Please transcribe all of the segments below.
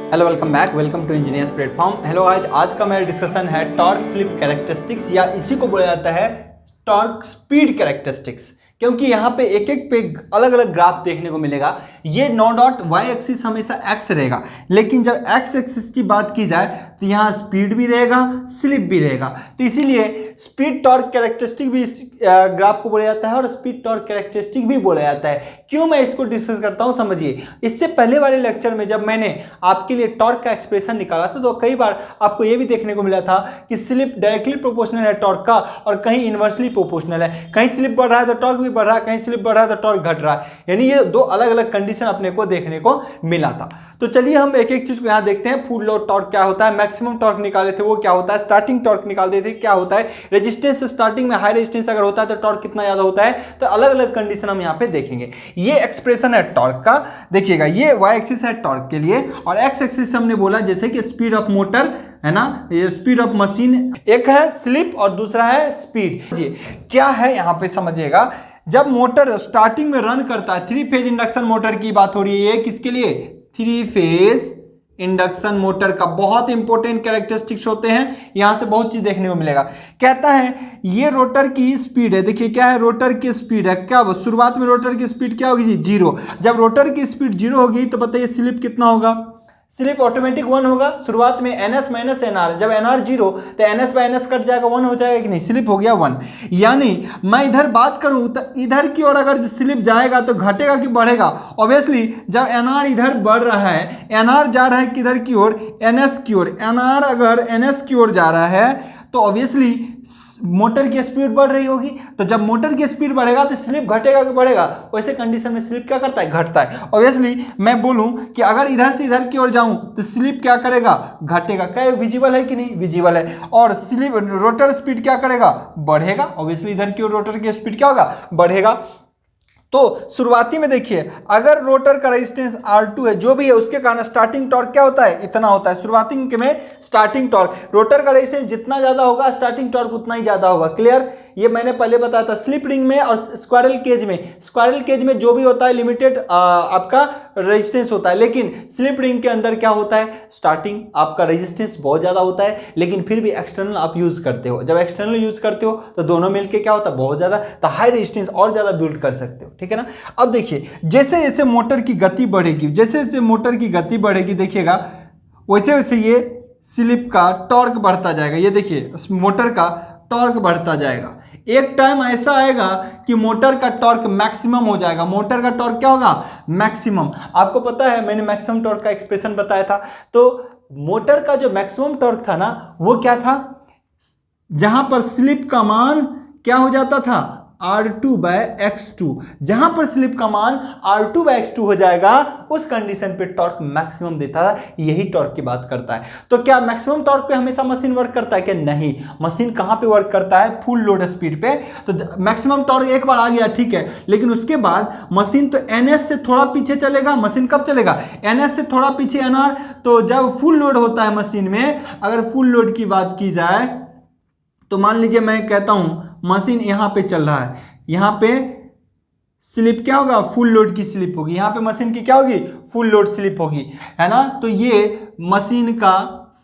Hello welcome back, welcome to engineers platform. Hello आज का मेरा डिस्कशन है टॉर्क स्लिप कैरेक्टरिस्टिक्स, या इसी को बोला जाता है टॉर्क स्पीड कैरेक्टरिस्टिक्स, क्योंकि यहाँ पे एक एक पे अलग अलग ग्राफ देखने को मिलेगा। ये नो डाउट वाई एक्सिस हमेशा एक्स रहेगा, लेकिन जब एक्स एक्सिस की बात की जाए तो यहाँ स्पीड भी रहेगा, स्लिप भी रहेगा। तो इसीलिए स्पीड टॉर्क कैरेक्टरिस्टिक भी इस ग्राफ को बोला जाता है और स्पीड टॉर्क कैरेक्टरिस्टिक भी बोला जाता है। क्यों मैं इसको डिस्कस करता हूँ समझिए। इससे पहले वाले लेक्चर में जब मैंने आपके लिए टॉर्क का एक्सप्रेशन निकाला था तो कई बार आपको ये भी देखने को मिला था कि स्लिप डायरेक्टली प्रोपोर्शनल है टॉर्क का और कहीं इनवर्सली प्रोपोर्शनल है। कहीं स्लिप बढ़ रहा है तो टॉर्क भी बढ़ रहा है, कहीं स्लिप बढ़ रहा है तो टॉर्क घट रहा है। यानी ये दो अलग अलग कंडीशन अपने को देखने को मिला था। तो चलिए हम एक एक चीज को यहाँ देखते हैं। फुल लोड टॉर्क क्या होता है, मैक्सिमम टॉर्क निकाले थे वो क्या होता है, स्टार्टिंग टॉर्क निकालते थे क्या होता है, रेजिस्टेंस स्टार्टिंग में हाई रेजिस्टेंस अगर होता है तो टॉर्क कितना ज्यादा होता है। तो अलग अलग कंडीशन हम यहाँ पे देखेंगे। ये एक्सप्रेशन है टॉर्क का, देखिएगा ये वाई एक्सिस है टॉर्क के लिए और एक्स एक्सिस हमने बोला जैसे कि स्पीड ऑफ मोटर है ना, ये स्पीड ऑफ मशीन। एक है स्लिप और दूसरा है स्पीड। जी क्या है यहाँ पे समझिएगा। जब मोटर स्टार्टिंग में रन करता है, थ्री फेज इंडक्शन मोटर की बात हो रही है, ये किसके लिए, थ्री फेज इंडक्शन मोटर का बहुत इंपॉर्टेंट कैरेक्टरिस्टिक्स होते हैं। यहां से बहुत चीज देखने को मिलेगा। कहता है ये रोटर की स्पीड है, देखिए क्या है, रोटर की स्पीड है। क्या शुरुआत में रोटर की स्पीड क्या होगी जी, जीरो। जब रोटर की स्पीड जीरो होगी तो बताइए स्लिप कितना होगा, स्लिप ऑटोमेटिक 1 होगा। शुरुआत में ns माइनस nr, जब nr 0 तो ns बाय ns कट जाएगा, 1 हो जाएगा कि नहीं, स्लिप हो गया 1। यानी मैं इधर बात करूं तो इधर की ओर अगर स्लिप जाएगा तो घटेगा कि बढ़ेगा। ऑब्वियसली जब nr इधर बढ़ रहा है, nr जा रहा है किधर की ओर, ns की ओर। nr अगर ns की ओर जा रहा है तो ऑब्वियसली मोटर की स्पीड बढ़ रही होगी। तो जब मोटर की स्पीड बढ़ेगा तो स्लिप घटेगा कि बढ़ेगा, वैसे कंडीशन में स्लिप क्या करता है, घटता है। ऑब्वियसली मैं बोलूं कि अगर इधर से इधर की ओर जाऊं तो स्लिप क्या करेगा, घटेगा। क्या विजिबल है कि नहीं, विजिबल है। और स्लिप रोटर स्पीड क्या करेगा, बढ़ेगा। ऑब्वियसली इधर की ओर रोटर की स्पीड क्या होगा, बढ़ेगा। तो शुरुआती में देखिए अगर रोटर का रेजिस्टेंस R2 है, जो भी है, उसके कारण स्टार्टिंग टॉर्क क्या होता है, इतना होता है। शुरुआती में स्टार्टिंग टॉर्क, रोटर का रेजिस्टेंस जितना ज्यादा होगा स्टार्टिंग टॉर्क उतना ही ज्यादा होगा। क्लियर, ये मैंने पहले बताया था। स्लिप रिंग में और स्क्वायरल केज में जो भी होता है लिमिटेड आपका रेजिस्टेंस होता है, लेकिन स्लिप रिंग के अंदर क्या होता है, स्टार्टिंग आपका रेजिस्टेंस बहुत ज्यादा होता है, लेकिन फिर भी एक्सटर्नल आप यूज करते हो। जब एक्सटर्नल यूज करते हो तो दोनों मिलकर क्या होता है, बहुत ज्यादा, तो हाई रेजिस्टेंस और ज्यादा बिल्ड कर सकते हो। ठीक है ना। अब देखिए जैसे जैसे मोटर की गति बढ़ेगी, जैसे जैसे मोटर की गति बढ़ेगी, देखिएगा वैसे वैसे ये स्लिप का टॉर्क बढ़ता जाएगा। ये देखिए मोटर का टॉर्क बढ़ता जाएगा। एक टाइम ऐसा आएगा कि मोटर का टॉर्क मैक्सिमम हो जाएगा। मोटर का टॉर्क क्या होगा, मैक्सिमम। आपको पता है मैंने मैक्सिमम टॉर्क का एक्सप्रेशन बताया था। तो मोटर का जो मैक्सिमम टॉर्क था ना, वो क्या था, जहां पर स्लिप का मान क्या हो जाता था, R2 बाय X2। जहां पर स्लिप का मान R2 बाय X2 हो जाएगा, उस कंडीशन पे टॉर्क मैक्सिमम देता था। यही टॉर्क की बात करता है। तो क्या मैक्सिमम टॉर्क पे हमेशा मशीन वर्क करता है क्या, नहीं। मशीन कहां पे वर्क करता है, फुल लोड स्पीड पे। तो मैक्सिमम टॉर्क एक बार आ गया ठीक है, लेकिन उसके बाद मशीन तो NS से थोड़ा पीछे चलेगा। मशीन कब चलेगा, NS से थोड़ा पीछे NR। तो जब फुल लोड होता है मशीन में, अगर फुल लोड की बात की जाए तो मान लीजिए मैं कहता हूं मशीन यहां पे चल रहा है, यहां पे स्लिप क्या होगा, फुल लोड की स्लिप होगी। यहां पे मशीन की क्या होगी, फुल लोड स्लिप होगी, है ना। तो ये मशीन का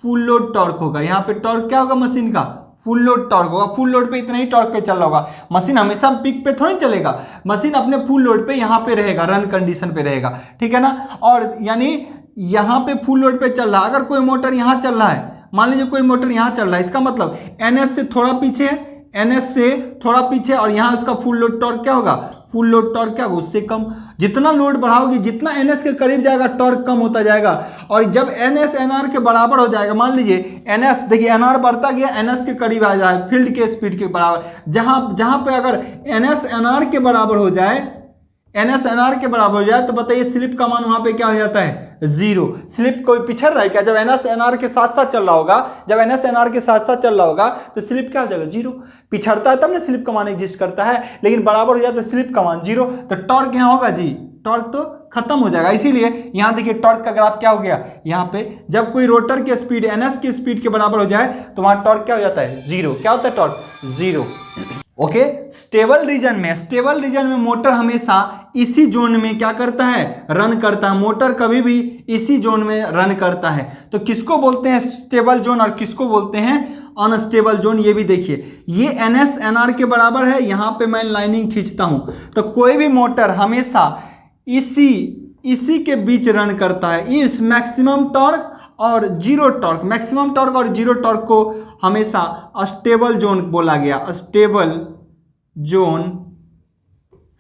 फुल लोड टॉर्क होगा। यहां पे टॉर्क क्या होगा, मशीन का फुल लोड टॉर्क होगा। फुल लोड पे इतना ही टॉर्क पे चल रहा होगा। मशीन हमेशा पिक पे थोड़ी चलेगा, मशीन अपने फुल लोड पे यहां पे रहेगा, रन कंडीशन पे रहेगा। ठीक है ना। और यानी यहां पे फुल लोड पे चल रहा है। अगर कोई मोटर यहां चल रहा है, मान लीजिए कोई मोटर यहां चल रहा है, इसका मतलब NS से थोड़ा पीछे, NS से थोड़ा पीछे, और यहां उसका फुल लोड टॉर्क क्या होगा, फुल लोड टॉर्क क्या होगा, उससे कम। जितना लोड बढ़ाओगे, जितना NS के करीब जाएगा, टॉर्क कम होता जाएगा। और जब NS NR के बराबर हो जाएगा, मान लीजिए NS, देखिए NR बढ़ता गया, NS के करीब आ जाए, फील्ड के स्पीड के बराबर। जहां पे अगर NS NR के बराबर हो जाए, NS NR के बराबर हो जाए, तो बताइए स्लिप का मान वहां पे क्या हो जाता है, जीरो। स्लिप कोई पिछड़ रहा है क्या, जब NS NR के साथ साथ चल रहा होगा, जब NS NR के साथ साथ चल रहा होगा तो स्लिप क्या हो जाएगा, जीरो। पिछड़ता है तब ना स्लिप का मान एग्जिस्ट करता है, लेकिन बराबर हो जाए तो स्लिप का मान जीरो। तो टॉर्क यहाँ होगा जी, टॉर्क तो खत्म हो जाएगा। इसीलिए यहां देखिए टॉर्क का ग्राफ क्या हो गया, यहां पे जब कोई रोटर की स्पीड NS की स्पीड के बराबर हो जाए तो वहां टॉर्क क्या हो जाता है, जीरो। क्या होता है, torque zero. Okay. Stable region में मोटर हमेशा इसी जोन में क्या करता है, रन करता है। मोटर कभी भी इसी जोन में रन करता है। तो किसको बोलते हैं स्टेबल जोन और किसको बोलते हैं अनस्टेबल जोन, ये भी देखिए। ये NS NR के बराबर है। यहां पे मैं लाइनिंग खींचता हूं तो कोई भी मोटर हमेशा इसी के बीच रन करता है। इस मैक्सिमम टॉर्क और जीरो टॉर्क, मैक्सिमम टॉर्क और जीरो टॉर्क को हमेशा स्टेबल जोन बोला गया। स्टेबल जोन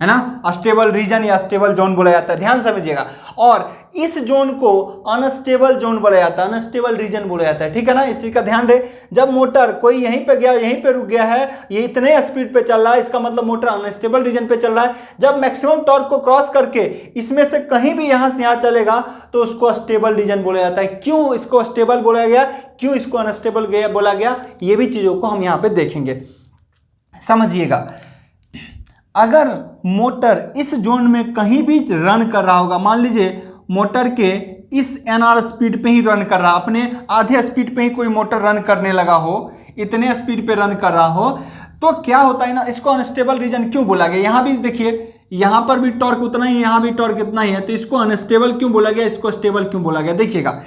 है ना, स्टेबल रीजन या स्टेबल जोन बोला जाता है, ध्यान समझिएगा। और इस जोन को अनस्टेबल जोन बोला जाता है, अनस्टेबल रीजन बोला जाता है, ठीक है ना। इसी का ध्यान रहे। जब मोटर कोई यहीं पे गया, यहीं पे रुक गया है, ये इतने स्पीड पे चल रहा है, इसका मतलब मोटर अनस्टेबल रीजन पे चल रहा है। जब मैक्सिमम टॉर्क को क्रॉस करके इसमें से कहीं भी यहां से यहां चलेगा तो उसको स्टेबल रीजन बोला जाता है। क्यों इसको स्टेबल बोला गया, क्यों इसको अनस्टेबल बोला गया, ये भी चीजों को हम यहां पे देखेंगे, समझिएगा। अगर मोटर इस जोन में कहीं भी रन कर रहा होगा, मान लीजिए मोटर के इस NR स्पीड पे ही रन कर रहा, अपने आधे स्पीड पे ही कोई मोटर रन करने लगा हो, इतने स्पीड पे रन कर रहा हो, तो क्या होता है ना, इसको अनस्टेबल रीजन क्यों बोला गया। यहां भी देखिए, यहां पर भी टॉर्क उतना ही, यहां भी टॉर्क इतना ही है, तो इसको अनस्टेबल क्यों बोला गया, इसको स्टेबल क्यों बोला गया। देखिएगा,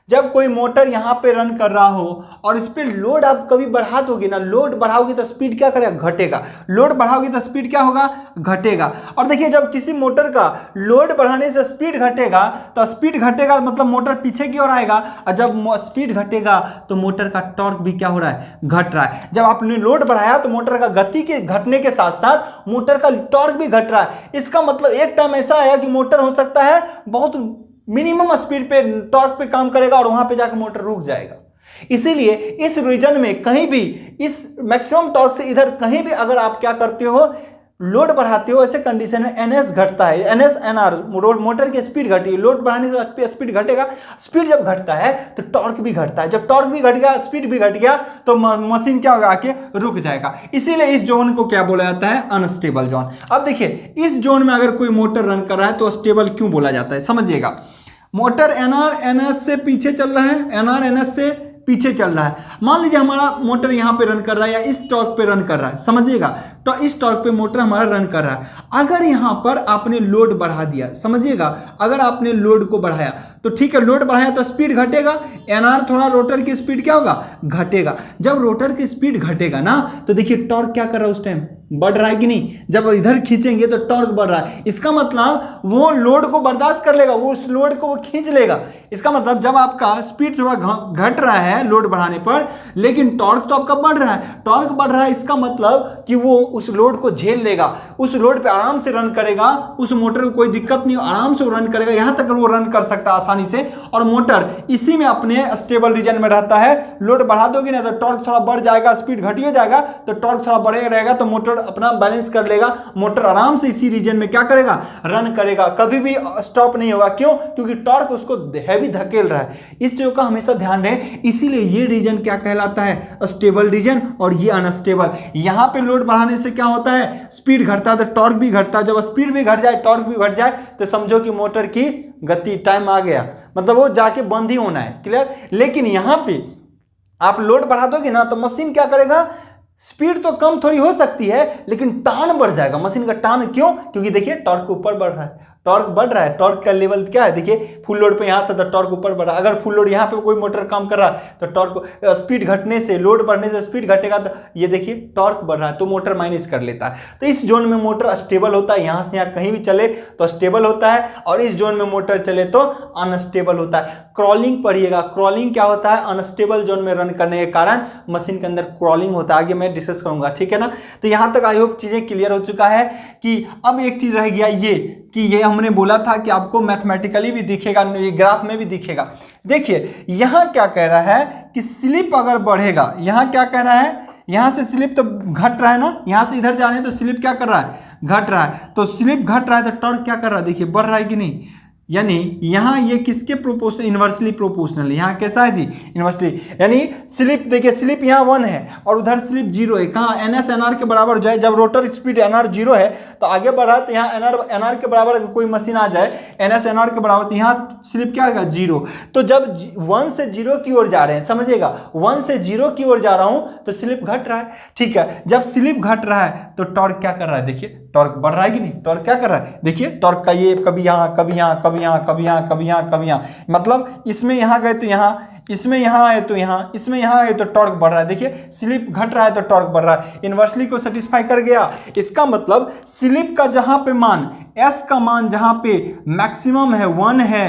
जब कोई मोटर यहां पे रन कर रहा हो और इस पे लोड आप कभी बढ़ा दोगे ना, लोड बढ़ाओगे तो स्पीड क्या करेगा, घटेगा। लोड बढ़ाओगे तो स्पीड क्या होगा, घटेगा। और देखिए, जब किसी मोटर का लोड बढ़ाने से स्पीड घटेगा तो स्पीड घटेगा मतलब मोटर पीछे की ओर आएगा, और जब स्पीड घटेगा तो मोटर का टॉर्क भी क्या हो रहा है, घट रहा है। जब आपने लोड बढ़ाया तो मोटर का गति के घटने के साथ साथ मोटर का टॉर्क भी घट रहा है। इसका मतलब एक टाइम ऐसा आया कि मोटर हो सकता है बहुत मिनिमम स्पीड पे टॉर्क पे काम करेगा और वहां पे जाकर मोटर रुक जाएगा। इसीलिए इस रीजन में कहीं भी इस मैक्सिमम टॉर्क से इधर कहीं भी अगर आप क्या करते हो, लोड बढ़ाते हो, ऐसे कंडीशन में NS घटता है, NS NR मोटर की स्पीड घटी, लोड बढ़ाने से स्पीड घटेगा। स्पीड जब घटता है तो टॉर्क भी घटता है। जब टॉर्क भी घट गया, स्पीड भी घट गया, तो मशीन क्या होगा, आके रुक जाएगा। इसीलिए इस जोन को क्या बोला जाता है, अनस्टेबल जोन। अब देखिए, इस जोन में अगर कोई मोटर रन कर रहा है तो स्टेबल क्यों बोला जाता है, समझिएगा। मोटर NR NS से पीछे चल रहा है, NR NS से पीछे चल रहा है। मान लीजिए हमारा मोटर यहां पे रन कर रहा है या इस टॉर्क पे रन कर रहा है, समझिएगा। तो इस टॉर्क पे मोटर हमारा रन कर रहा है। अगर यहां पर आपने लोड बढ़ा दिया, समझिएगा, अगर आपने लोड को बढ़ाया तो ठीक है, लोड बढ़ाया तो स्पीड घटेगा। NR थोड़ा रोटर की स्पीड क्या होगा, घटेगा। जब रोटर की स्पीड घटेगा ना, तो देखिए टॉर्क क्या कर रहा है, उस टाइम बढ़ रहा है कि नहीं। जब इधर खींचेंगे तो टॉर्क बढ़ रहा है, इसका मतलब वो लोड को बर्दाश्त कर लेगा, वो उस लोड को वो खींच लेगा। इसका मतलब जब आपका स्पीड थोड़ा घट रहा है लोड बढ़ाने पर, लेकिन टॉर्क तो आपका बढ़ रहा है, टॉर्क बढ़ रहा है, इसका मतलब कि वो उस लोड को झेल लेगा, उस लोड पे आराम से रन करेगा, उस मोटर को कोई दिक्कत नहीं, आराम से वो रन करेगा, यहां तक वो रन कर सकता है आसानी से। और मोटर इसी में अपने स्टेबल रीजन में रहता है। लोड बढ़ा दोगे ना तो टॉर्क थोड़ा बढ़ जाएगा, स्पीड घटिए जाएगा, तो टॉर्क थोड़ा बढ़ेगा रहेगा, तो मोटर अपना बैलेंस कर लेगा। मोटर आराम से इसी रीजन में क्या करेगा, रन करेगा, कभी भी स्टॉप नहीं होगा। क्यों, क्योंकि टॉर्क उसको हैवी धकेल रहा है। इस चीज का हमेशा ध्यान रहे। इसीलिए ये रीजन क्या कहलाता है, स्टेबल रीजन, और ये अनस्टेबल। यहां पे लोड बढ़ाने से क्या होता है, स्पीड घटता है तो टॉर्क भी घटता है। जब स्पीड भी घट जाए, टॉर्क भी घट जाए, तो समझो कि मोटर की गति टाइम आ गया, मतलब वो जाके बंद ही होना है, क्लियर। लेकिन यहां पे आप लोड बढ़ा दोगे ना तो मशीन क्या करेगा, स्पीड तो कम थोड़ी हो सकती है लेकिन टान बढ़ जाएगा मशीन का। टान क्यों, क्योंकि देखिए टॉर्क ऊपर बढ़ रहा है, टॉर्क बढ़ रहा है। टॉर्क का लेवल क्या है, देखिए फुल लोड पे यहाँ था तो टॉर्क ऊपर बढ़ रहा है। अगर फुल लोड यहाँ पे कोई मोटर काम कर रहा है तो टॉर्क, स्पीड घटने से, लोड बढ़ने से स्पीड घटेगा, तो ये देखिए टॉर्क बढ़ रहा है तो मोटर माइनस कर लेता है। तो इस जोन में मोटर स्टेबल होता है, यहाँ से यहाँ कहीं भी चले तो स्टेबल होता है, और इस जोन में मोटर चले तो अनस्टेबल होता है। क्रॉलिंग पढ़िएगा, क्रॉलिंग क्या होता है, अनस्टेबल जोन में रन करने के कारण मशीन के अंदर क्रॉलिंग होता है। आगे मैं डिस्कस करूंगा, ठीक है ना। तो यहाँ तक आई होप चीजें क्लियर हो चुका है। कि अब एक चीज रह गया ये, कि ये हमने बोला था कि आपको मैथमेटिकली भी दिखेगा, ये ग्राफ में भी दिखेगा। देखिए यहां क्या कह रहा है कि स्लिप अगर बढ़ेगा, यहां क्या कह रहा है, यहां से स्लिप तो घट रहा है ना, यहां से इधर जा रहे हैं तो स्लिप क्या कर रहा है, घट रहा है। तो स्लिप घट रहा है तो टॉर्क क्या कर रहा है, देखिए बढ़ रहा है कि नहीं। यानी यहाँ ये किसके प्रोपोर्शनल, इन्वर्सली प्रोपोर्शनल, यहाँ कैसा है जी, इन्वर्सली। यानी स्लिप देखिए, स्लिप यहाँ 1 है और उधर स्लिप 0 है, कहाँ एन एस एन आर के बराबर हो जाए। जब रोटर स्पीड एन आर 0 है तो आगे बढ़ रहा है, तो यहाँ एन आर के बराबर अगर कोई मशीन आ जाए एन एस एन आर के बराबर, तो यहाँ स्लिप क्या होगा 0। तो जब 1 से 0 की ओर जा रहे हैं, समझिएगा 1 से 0 की ओर जा रहा हूँ तो स्लिप घट रहा है, ठीक है। जब स्लिप घट रहा है तो टॉर्क क्या कर रहा है, देखिए टॉर्क बढ़ रहा है कि नहीं, टॉर्क क्या कर रहा है, देखिए टॉर्क का ये कभी यहाँ कभी यहाँ कभी यहाँ कभी यहाँ कभी यहाँ कभी यहाँ, मतलब इसमें यहाँ गए तो यहाँ, इसमें यहाँ आए तो यहाँ, इसमें यहाँ आए तो टॉर्क बढ़ रहा है। देखिए स्लिप घट रहा है तो टॉर्क बढ़ रहा है, इन्वर्सली को सेटिस्फाई कर गया। इसका मतलब स्लिप का जहां पे मान, एस का मान जहां पे मैक्सिमम है 1 है,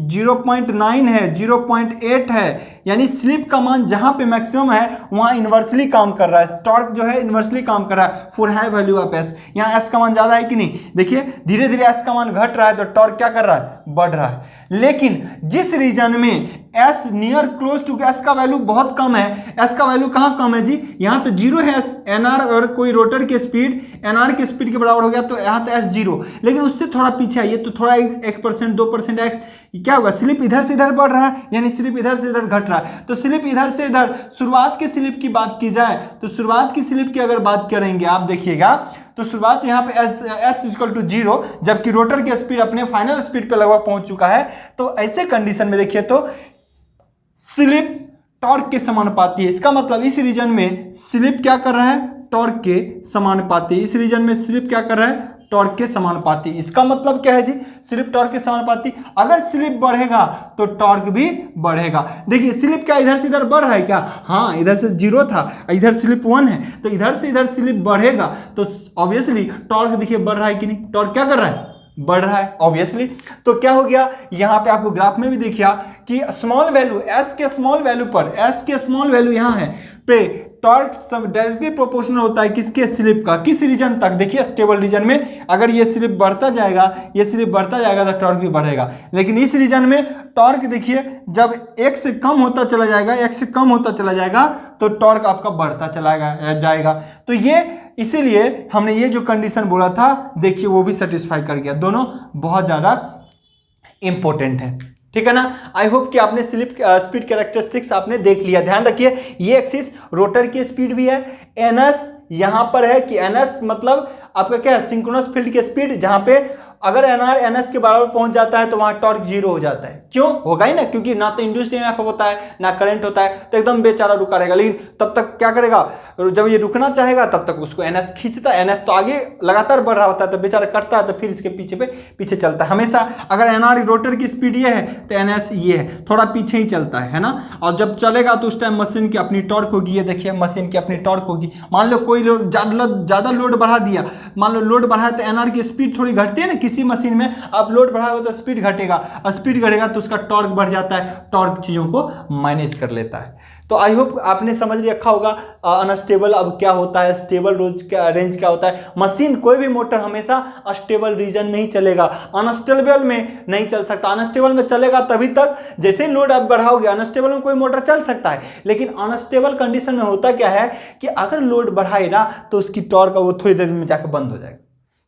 0.9 है, 0.8 है, यानी स्लिप का मान जहां पे मैक्सिमम है वहां इन्वर्सली काम कर रहा है, टॉर्क जो है इन्वर्सली काम कर रहा है for high value of S. यहाँ एस का मान ज्यादा है कि नहीं, देखिए धीरे धीरे एस का मान घट रहा है तो टॉर्क क्या कर रहा है, बढ़ रहा है। लेकिन जिस रीजन में S near close to, S का वैल्यू बहुत कम है, एस का वैल्यू कहाँ कम है जी, यहाँ तो 0 है एन आर, और कोई रोटर की स्पीड एन आर की स्पीड के बराबर हो गया तो यहाँ तो एस 0, लेकिन उससे थोड़ा पीछे आइए तो थोड़ा 1% 2% एक्स, क्या होगा, स्लिप इधर से इधर बढ़ रहा है, यानी स्लिप इधर से इधर घट रहा है। तो स्लिप इधर से इधर, शुरुआत के स्लिप की बात की जाए तो शुरुआत की स्लिप की अगर बात करेंगे आप देखिएगा तो शुरुआत यहाँ पे एस इक्वल टू 0, जबकि रोटर की स्पीड अपने फाइनल स्पीड पे लगभग पहुंच चुका है। तो ऐसे कंडीशन में देखिए तो स्लिप टॉर्क के समानुपाती है। इसका मतलब इस रीजन में स्लिप क्या कर रहा है, टॉर्क के समानुपाती। इस रीजन में स्लिप क्या कर रहा है, टॉर्क के समानुपाती। इसका मतलब क्या है जी, स्लिप टॉर्क के समानुपाती। अगर स्लिप बढ़ेगा तो टॉर्क भी बढ़ेगा। देखिए स्लिप क्या इधर से इधर बढ़ रहा है क्या, हाँ इधर से 0 था, इधर स्लिप 1 है, तो इधर से इधर स्लिप बढ़ेगा तो ऑब्वियसली टॉर्क देखिए बढ़ रहा है कि नहीं, टॉर्क क्या कर रहा है, बढ़ रहा है ऑब्वियसली। तो क्या हो गया, यहां पे आपको ग्राफ में भी देखिए कि स्मॉल वैल्यू, एस के स्मॉल वैल्यू पर, एस के स्मॉल वैल्यू यहां है पे टॉर्क सब डायरेक्टली प्रोपोर्शनल होता है किसके, स्लिप का। किस रीजन तक, देखिए स्टेबल रीजन में अगर ये स्लिप बढ़ता जाएगा, ये स्लिप बढ़ता जाएगा तो टॉर्क भी बढ़ेगा। लेकिन इस रीजन में टॉर्क देखिए जब 1 से कम होता चला जाएगा, 1 से कम होता चला जाएगा तो टॉर्क आपका बढ़ता चला जाएगा। तो ये इसीलिए हमने ये जो कंडीशन बोला था देखिए वो भी सेटिस्फाई कर गया। दोनों बहुत ज्यादा इंपॉर्टेंट है, ठीक है ना। आई होप कि आपने स्लिप स्पीड कैरेक्टरिस्टिक्स आपने देख लिया। ध्यान रखिए ये एक्सिस रोटर की स्पीड भी है, एनएस यहां पर है कि एनएस मतलब आपका क्या है, सिंक्रोनस फील्ड की स्पीड, जहां पे अगर एनआर एनएस के बराबर पहुंच जाता है तो वहां टॉर्क 0 हो जाता है। क्यों होगा ही ना, क्योंकि ना तो इंड्यूस्ड ईएमएफ होता है ना करंट होता है, तो एकदम बेचारा रुका रहेगा। लेकिन तब तक क्या करेगा, जब ये रुकना चाहेगा तब तक उसको एनएस खींचता है, एनएस तो आगे लगातार बढ़ रहा होता है तो बेचारा कटता है, तो फिर इसके पीछे चलता है हमेशा। अगर एनआर रोटर की स्पीड ये है तो एनएस ये है, थोड़ा पीछे ही चलता है ना। और जब चलेगा तो उस टाइम मशीन की अपनी टॉर्क होगी, ये देखिए मशीन की अपनी टॉर्क होगी। मान लो कोई ज्यादा लोड बढ़ा दिया, मान लो लोड बढ़ा तो एनआर की स्पीड थोड़ी घटती है ना किसी मशीन में, अब लोड बढ़ाओगे तो स्पीड घटेगा, और स्पीड घटेगा तो उसका टॉर्क बढ़ जाता है, टॉर्क चीजों को मैनेज कर लेता है। तो आई होप आपने समझ रखा होगा अनस्टेबल अब क्या होता है, स्टेबल रेंज क्या होता है। मशीन कोई भी मोटर हमेशा स्टेबल रीजन में ही चलेगा, अनस्टेबल में नहीं चल सकता। अनस्टेबल में चलेगा तभी तक जैसे लोड आप बढ़ाओगे, अनस्टेबल में कोई मोटर चल सकता है, लेकिन अनस्टेबल कंडीशन में होता क्या है कि अगर लोड बढ़ाए ना तो उसकी टॉर्क वो थोड़ी देर में जाकर बंद हो जाएगा,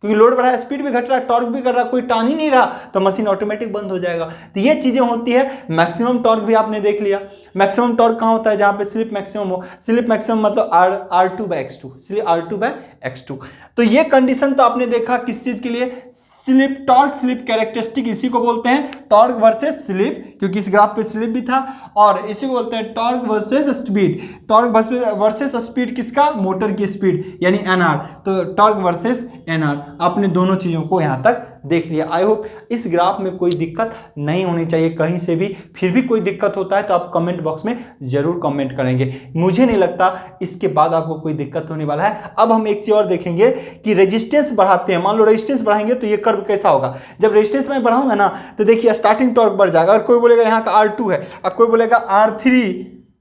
क्योंकि लोड बढ़ा है, स्पीड भी घट रहा है, टॉर्क भी कर रहा है, कोई टान ही नहीं रहा, तो मशीन ऑटोमेटिक बंद हो जाएगा। तो ये चीजें होती है। मैक्सिमम टॉर्क भी आपने देख लिया, मैक्सिमम टॉर्क कहाँ होता है, जहां पे स्लिप मैक्सिमम हो। स्लिप मैक्सिमम मतलब R2/X2, इसलिए R2/X2। तो ये कंडीशन तो आपने देखा किस चीज के लिए, स्लिप टॉर्क स्लिप कैरेक्टरिस्टिक, इसी को बोलते हैं टॉर्क वर्सेस स्लिप, क्योंकि इस ग्राफ पे स्लिप भी था, और इसी को बोलते हैं torque versus speed. Torque versus speed किसका, मोटर की स्पीड यानी एनआर, तो टॉर्क वर्सेस एनआर। आपने दोनों चीजों को यहां तक देख लिया। आई होप इस ग्राफ में कोई दिक्कत नहीं होनी चाहिए कहीं से भी। फिर भी कोई दिक्कत होता है तो आप कमेंट बॉक्स में जरूर कमेंट करेंगे, मुझे नहीं लगता इसके बाद आपको कोई दिक्कत होने वाला है। अब हम एक चीज और देखेंगे कि रेजिस्टेंस बढ़ाते हैं, मान लो रेजिस्टेंस बढ़ाएंगे तो ये कर्व कैसा होगा। जब रेजिस्टेंस में बढ़ाऊंगा ना तो देखिए स्टार्टिंग टॉर्क बढ़ जाएगा, और कोई बोलेगा यहाँ का R2 है, और कोई बोलेगा R3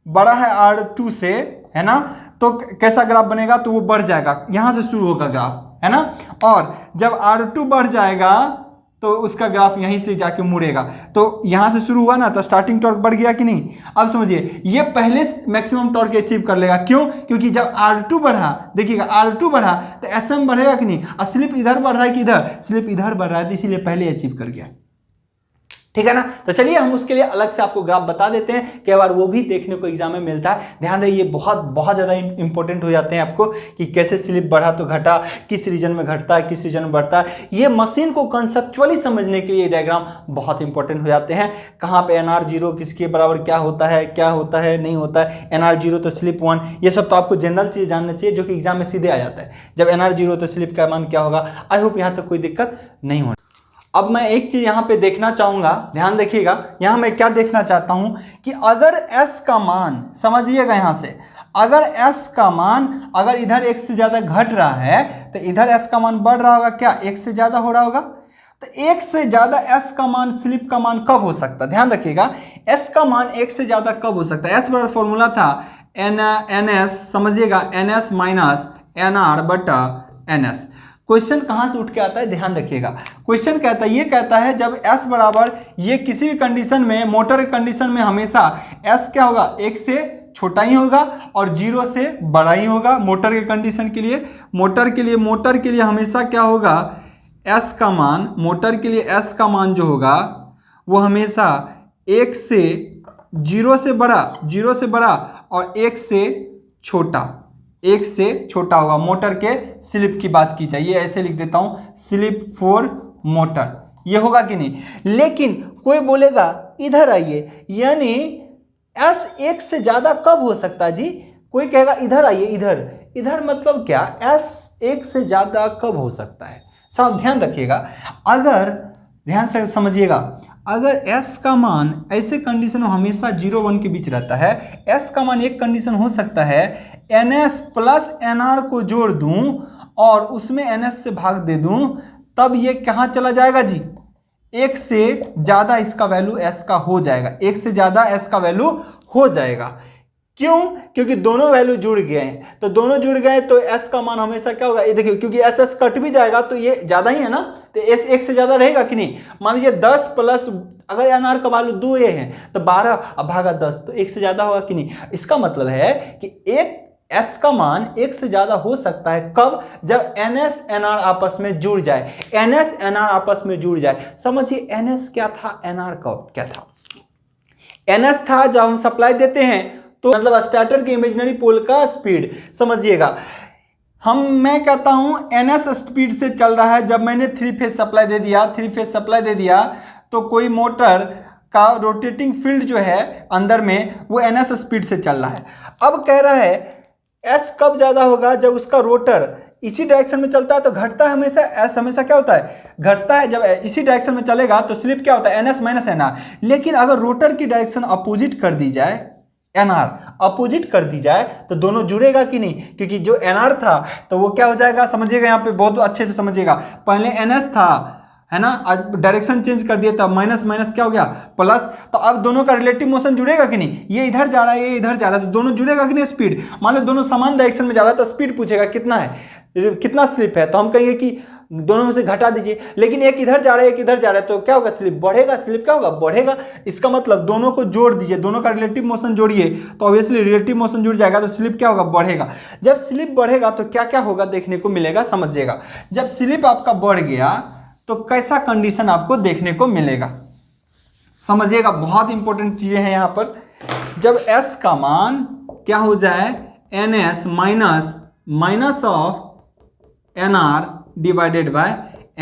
बड़ा है R2 से, है ना, तो कैसा ग्राफ बनेगा, तो वो बढ़ जाएगा, यहां से शुरू होगा ग्राफ, है ना। और जब R2 बढ़ जाएगा तो उसका ग्राफ यहीं से जाके मुड़ेगा। तो यहां से शुरू हुआ ना तो स्टार्टिंग टॉर्क बढ़ गया कि नहीं। अब समझिए ये पहले मैक्सिमम टॉर्क अचीव कर लेगा, क्यों, क्योंकि जब R2 बढ़ा, देखिएगा R2 बढ़ा तो SM बढ़ेगा कि नहीं, और स्लिप इधर बढ़ रहा है कि इधर, स्लिप इधर बढ़ रहा है, तो इसीलिए पहले अचीव कर गया। ठीक है ना। तो चलिए हम उसके लिए अलग से आपको ग्राफ बता देते हैं, कई बार वो भी देखने को एग्जाम में मिलता है। ध्यान रखिए बहुत बहुत ज़्यादा इंपॉर्टेंट हो जाते हैं आपको कि कैसे स्लिप बढ़ा तो घटा, किस रीजन में घटता है, किस रीजन में बढ़ता है। ये मशीन को कंसेप्चुअली समझने के लिए डायग्राम बहुत इंपॉर्टेंट हो जाते हैं। कहाँ पे NR0 किसके बराबर क्या होता है नहीं होता है, NR0 तो स्लिप 1, ये सब तो आपको जनरल चीज़ जानना चाहिए जो कि एग्जाम में सीधे आ जाता है। जब NR0 तो स्लिप का मान क्या होगा। आई होप यहाँ तक कोई दिक्कत नहीं होगी। अब मैं एक चीज यहां पे देखना चाहूंगा, ध्यान देखिएगा। यहां मैं क्या देखना चाहता हूं कि अगर s का मान, समझिएगा यहां से, अगर s का मान अगर इधर 1 से ज्यादा घट रहा है तो इधर s का मान बढ़ रहा होगा, क्या 1 से ज्यादा हो रहा होगा। तो 1 से ज्यादा s का मान, स्लिप का मान कब हो सकता है, ध्यान रखिएगा। s का मान 1 से ज्यादा कब हो सकता है। s बराबर फॉर्मूला था ns, समझिएगा, ns माइनस nr बटा ns। क्वेश्चन कहां से उठ के आता है, ध्यान रखिएगा। क्वेश्चन कहता है, ये कहता है जब s बराबर, ये किसी भी कंडीशन में, मोटर के कंडीशन में हमेशा s क्या होगा, 1 से छोटा ही होगा और 0 से बड़ा ही होगा। मोटर के कंडीशन के लिए, मोटर के लिए हमेशा क्या होगा, s का मान, मोटर के लिए s का मान जो होगा वो हमेशा 1 से 0 से बड़ा और 1 से छोटा होगा। मोटर के स्लिप की बात की जाए, ये ऐसे लिख देता हूं, स्लिप फॉर मोटर, ये होगा कि नहीं। लेकिन कोई बोलेगा इधर आइए, यानी S 1 से ज्यादा कब हो सकता है जी। कोई कहेगा इधर आइए, इधर मतलब क्या, S 1 से ज्यादा कब हो सकता है। साहब ध्यान रखिएगा, अगर ध्यान से समझिएगा, अगर s का मान ऐसे कंडीशन में हमेशा 0 1 के बीच रहता है, s का मान एक कंडीशन हो सकता है ns प्लस nr को जोड़ दूं और उसमें ns से भाग दे दूं, तब ये कहाँ चला जाएगा जी, 1 से ज्यादा इसका वैल्यू s का हो जाएगा, 1 से ज्यादा s का वैल्यू हो जाएगा। क्यों, क्योंकि दोनों वैल्यू जुड़ गए हैं। तो दोनों जुड़ गए तो s का मान हमेशा क्या होगा, ये देखिए, क्योंकि s कट भी जाएगा तो ये ज्यादा ही है ना, तो s 1 से ज्यादा रहेगा कि नहीं। मान लीजिए 10 प्लस, अगर nr का वैल्यू 2 ये है तो 12 अब भागा 10, तो 1 से ज्यादा होगा कि नहीं। इसका मतलब है कि एक s का मान 1 से ज्यादा हो सकता है, कब, जब ns nr आपस में जुड़ जाए, ns nr आपस में जुड़ जाए। समझिए ns क्या था, nr क्या था। ns था जब हम सप्लाई देते हैं तो मतलब स्टार्टर के इमेजिनरी पोल का स्पीड, समझिएगा। मैं कहता हूं ns स्पीड से चल रहा है। जब मैंने 3 फेज सप्लाई दे दिया तो कोई मोटर का रोटेटिंग फील्ड जो है अंदर में वो ns स्पीड से चल रहा है। अब कह रहा है s कब ज्यादा होगा, जब उसका रोटर इसी डायरेक्शन में चलता है तो घटता है हमेशा, s हमेशा क्या होता है, घटता है। जब इसी डायरेक्शन में चलेगा तो स्लिप क्या होता है, ns माइनस nr। लेकिन अगर रोटर की डायरेक्शन अपोजिट कर दी जाए, nr अपोजिट कर दी जाए, तो दोनों जुड़ेगा कि नहीं, क्योंकि जो nr था तो वो क्या हो जाएगा, समझिएगा यहाँ पे बहुत अच्छे से समझिएगा। पहले ns था, है ना, आज डायरेक्शन चेंज कर दिया था, माइनस माइनस क्या हो गया, प्लस। तो अब दोनों का रिलेटिव मोशन जुड़ेगा कि नहीं, ये इधर जा रहा है, ये इधर जा रहा है, तो दोनों जुड़ेगा कि नहीं स्पीड। मान लो दोनों समान डायरेक्शन में जा रहा है तो स्पीड पूछेगा कितना है, कितना स्लिप है, तो हम कहेंगे कि दोनों में से घटा दीजिए। लेकिन एक इधर जा रहा है, एक इधर जा रहा है, तो क्या होगा, स्लिप बढ़ेगा, स्लिप क्या होगा, बढ़ेगा। इसका मतलब दोनों को जोड़ दीजिए, दोनों का रिलेटिव मोशन जोड़िए तो ऑब्वियसली रिलेटिव मोशन जुड़ जाएगा, तो स्लिप क्या होगा, बढ़ेगा। जब स्लिप बढ़ेगा तो क्या क्या होगा देखने को मिलेगा, समझिएगा। जब स्लिप आपका बढ़ गया तो कैसा कंडीशन आपको देखने को मिलेगा, समझिएगा। बहुत इंपॉर्टेंट चीजें हैं यहां पर। जब s का मान क्या हो जाए, ns minus of nr divided by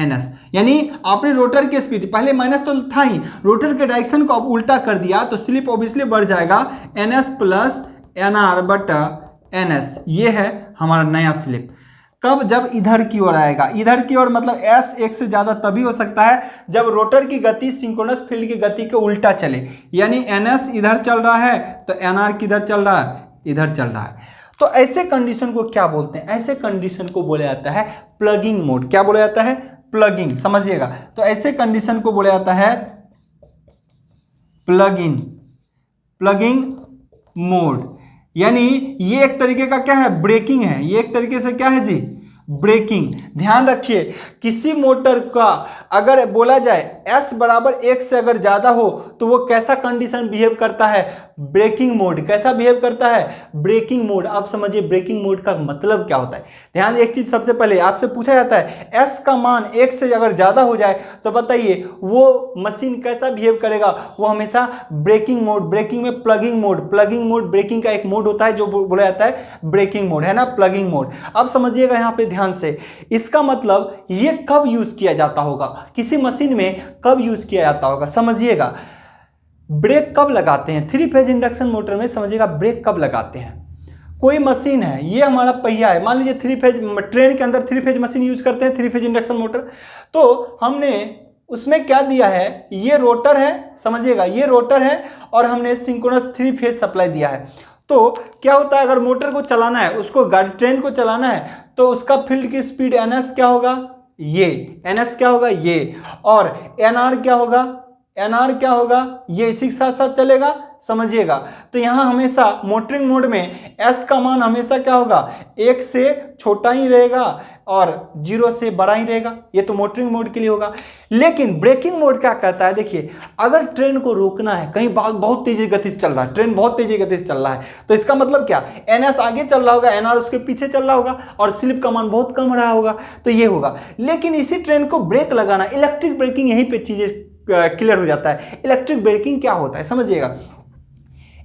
ns, यानी आपने रोटर की स्पीड, पहले माइनस तो था ही, रोटर के डायरेक्शन को अब उल्टा कर दिया तो स्लिप ऑब्वियसली बढ़ जाएगा, ns प्लस nr बटा ns। ये है हमारा नया स्लिप। कब, जब इधर की ओर आएगा, इधर की ओर मतलब s 1 से ज्यादा तभी हो सकता है जब रोटर की गति सिंक्रोनस फील्ड की गति के उल्टा चले, यानी ns इधर चल रहा है तो nr किधर चल रहा है, इधर चल रहा है। तो ऐसे कंडीशन को क्या बोलते हैं, ऐसे कंडीशन को बोला जाता है प्लगिंग मोड। क्या बोला जाता है, प्लगिंग, समझिएगा। तो ऐसे कंडीशन को बोला जाता है प्लगिंग मोड, यानी ये एक तरीके का क्या है, ब्रेकिंग है, ये एक तरीके से क्या है जी, ब्रेकिंग। ध्यान रखिए, किसी मोटर का अगर बोला जाए S बराबर 1 से अगर ज़्यादा हो तो वो कैसा कंडीशन बिहेव करता है, ब्रेकिंग मोड। कैसा बिहेव करता है, ब्रेकिंग मोड। आप समझिए ब्रेकिंग मोड का मतलब क्या होता है। ध्यान, एक चीज़ सबसे पहले आपसे पूछा जाता है S का मान 1 से अगर ज़्यादा हो जाए तो बताइए वो मशीन कैसा बिहेव करेगा, वो हमेशा ब्रेकिंग मोड। ब्रेकिंग में plugging mode, plugging mode braking का एक मोड होता है जो बोला जाता है ब्रेकिंग मोड, है ना, प्लगिंग मोड। अब समझिएगा यहाँ पे ध्यान से, इसका मतलब ये कब यूज किया जाता होगा, किसी मशीन में कब यूज किया जाता होगा। समझिएगा ब्रेक कब लगाते हैं 3 फेज इंडक्शन मोटर में, समझिएगा ब्रेक कब लगाते हैं। कोई मशीन है, ये हमारा पहिया है, मान लीजिए 3 फेज ट्रेन के अंदर 3 फेज मशीन यूज करते हैं, 3 फेज इंडक्शन मोटर। तो हमने उसमें क्या दिया है, ये रोटर है, समझिएगा ये रोटर है और हमने सिंक्रोनस 3 फेज सप्लाई दिया है। तो क्या होता है, अगर मोटर को चलाना है, उसको ट्रेन को चलाना है, तो उसका फील्ड की स्पीड ns क्या होगा, ये ns क्या होगा ये, और nr क्या होगा, nr क्या होगा ये, इसी के साथ साथ चलेगा। समझिएगा तो यहाँ हमेशा मोटरिंग मोड में S का मान हमेशा क्या होगा, 1 से छोटा ही रहेगा और 0 से बड़ा ही रहेगा। ये तो मोटरिंग मोड के लिए होगा। लेकिन ब्रेकिंग मोड क्या कहता है, देखिए अगर ट्रेन को रोकना है, कहीं बहुत तेजी गति से चल रहा है, ट्रेन बहुत तेजी गति से चल रहा है, तो इसका मतलब क्या, NS आगे चल रहा होगा, NR उसके पीछे चल रहा होगा और स्लिप का मान बहुत कम रहा होगा, तो ये होगा। लेकिन इसी ट्रेन को ब्रेक लगाना, इलेक्ट्रिक ब्रेकिंग, यहीं पे चीजें क्लियर हो जाता है। इलेक्ट्रिक ब्रेकिंग क्या होता है, समझिएगा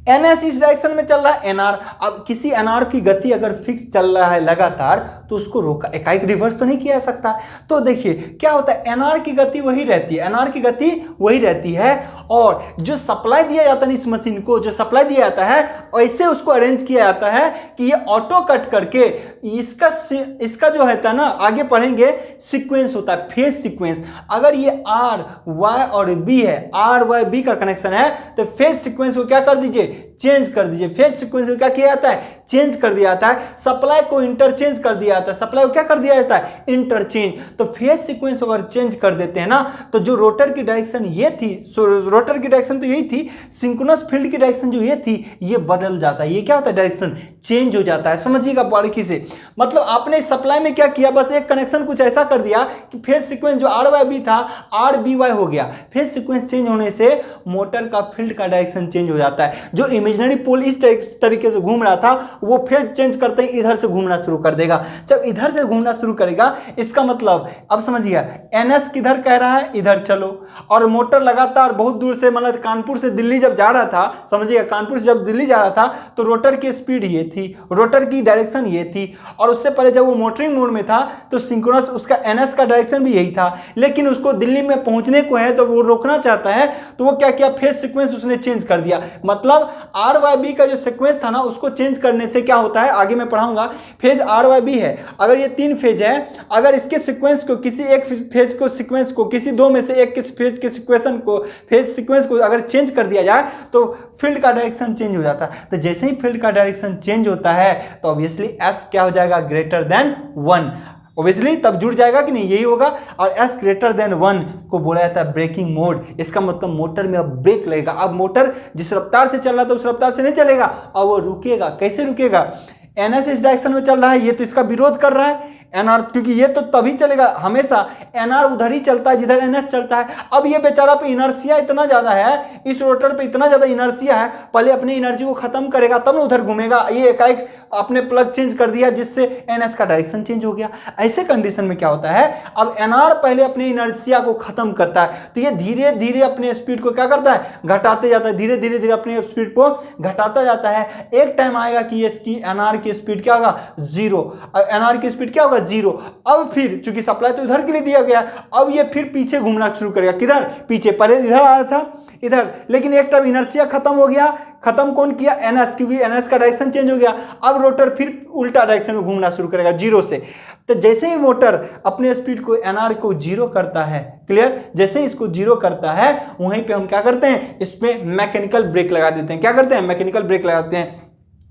NS इस डायरेक्शन में चल रहा है, NR, अब किसी NR की गति अगर फिक्स चल रहा है लगातार तो उसको रोका, एकाएक रिवर्स तो नहीं किया जा सकता। तो देखिए क्या होता है, NR की गति वही रहती है, NR की गति वही रहती है, और जो सप्लाई दिया जाता है इस मशीन को, जो सप्लाई दिया जाता है ऐसे उसको अरेंज किया जाता है कि ये ऑटो कट करके इसका जो है ना, आगे पढ़ेंगे, सीक्वेंस होता है, फेज सीक्वेंस। अगर ये R Y और B है, R Y B का कनेक्शन है, तो फेज सीक्वेंस को क्या कर दीजिए, चेंज कर दीजिए। फेज सीक्वेंस को क्या किया जाता है, चेंज कर दिया जाता है। सप्लाई को इंटरचेंज कर दिया जाता है, सप्लाई को क्या कर दिया जाता है, इंटरचेंज। तो फेज सीक्वेंस अगर चेंज कर देते हैं ना, तो जो रोटर की डायरेक्शन ये थी, रोटर की डायरेक्शन तो यही थी, सिंक्रोनस फील्ड की डायरेक्शन जो ये थी, ये बदल जाता है। ये क्या होता है, डायरेक्शन चेंज हो जाता है। समझिएगा बारीकी से, मतलब आपने सप्लाई में क्या किया, बस एक कनेक्शन कुछ ऐसा कर दिया कि फेज सीक्वेंस जो RYB था RBY हो गया। फेज सीक्वेंस चेंज होने से मोटर का फील्ड का डायरेक्शन चेंज हो जाता है। जो इमेजिनरी पोल इस तरीके से घूम रहा था, वो फेज चेंज करते ही इधर से घूमना शुरू कर देगा। जब इधर से घूमना शुरू करेगा, इसका मतलब अब समझिए NS किधर कह रहा है, इधर चलो, और मोटर लगातार बहुत दूर से, मतलब कानपुर से दिल्ली जब जा रहा था, समझिएगा कानपुर से जब दिल्ली जा रहा था, तो रोटर की स्पीड ये थी, रोटर की डायरेक्शन ये थी, और उससे पहले जब वो मोटरिंग मोड में था तो सिंक्रोनस उसका NS का डायरेक्शन भी यही था। लेकिन उसको दिल्ली में पहुंचने को है, तो वो रोकना चाहता है, तो वो क्या किया, फेज सीक्वेंस उसने चेंज कर दिया। मतलब RYB का जो सीक्वेंस था ना, उसको चेंज करने से क्या होता है, आगे मैं पढ़ाऊंगा। फेज RYB है, अगर ये 3 फेज है, अगर इसके सीक्वेंस को, किसी एक फेज को सीक्वेंस को, किसी 2 में से एक के फेज के सीक्वेंस को, फेज सीक्वेंस को अगर चेंज कर दिया जाए तो फील्ड का डायरेक्शन चेंज हो जाता है। तो जैसे ही फील्ड का डायरेक्शन चेंज होता है तो ऑब्वियसली S क्या हो जाएगा, ग्रेटर देन 1, ऑब्वियसली तब जुड़ जाएगा कि नहीं, यही होगा। और S ग्रेटर देन 1 को बोला जाता है ब्रेकिंग मोड। इसका मतलब मोटर में अब ब्रेक लगेगा। अब मोटर जिस रफ्तार से चल रहा था उस रफ्तार से नहीं चलेगा, अब वो रुकेगा। कैसे रुकेगा, NS इस डायरेक्शन में चल रहा है, ये तो इसका विरोध कर रहा है NR, क्योंकि ये तो तभी चलेगा, हमेशा NR उधर ही चलता है जिधर NS चलता है। अब ये बेचारा पे इनर्शिया इतना ज्यादा है, इस रोटर पे इतना ज्यादा इनर्शिया है, पहले अपनी एनर्जी को खत्म करेगा तब ना उधर घूमेगा। ये एकाएक आपने प्लग चेंज कर दिया जिससे NS का डायरेक्शन चेंज हो गया। ऐसे कंडीशन में क्या होता है, अब NR पहले अपने इनर्शिया को खत्म करता है, तो ये धीरे धीरे अपने स्पीड को क्या करता है, घटाते जाता है, धीरे धीरे धीरे अपने स्पीड को घटाता जाता है। एक टाइम आएगा कि इसकी NR की स्पीड क्या होगा, 0। NR की स्पीड क्या होगा, 0। अब फिर चूंकि सप्लाई तो इधर के लिए दिया गया, अब ये फिर पीछे घूमना शुरू करेगा। किधर, पीछे, पहले इधर आ रहा था, इधर, लेकिन एक टाइम इनर्शिया खत्म हो गया। खत्म कौन किया, NS, क्योंकि NS का डायरेक्शन चेंज हो गया। अब रोटर फिर उल्टा डायरेक्शन में घूमना शुरू करेगा 0 से। तो जैसे ही मोटर अपने स्पीड को NR को 0 करता है, क्लियर, जैसे ही इसको 0 करता है, वहीं पे हम क्या करते हैं, इसमें मैकेनिकल ब्रेक लगा देते हैं। क्या करते हैं, मैकेनिकल ब्रेक लगाते हैं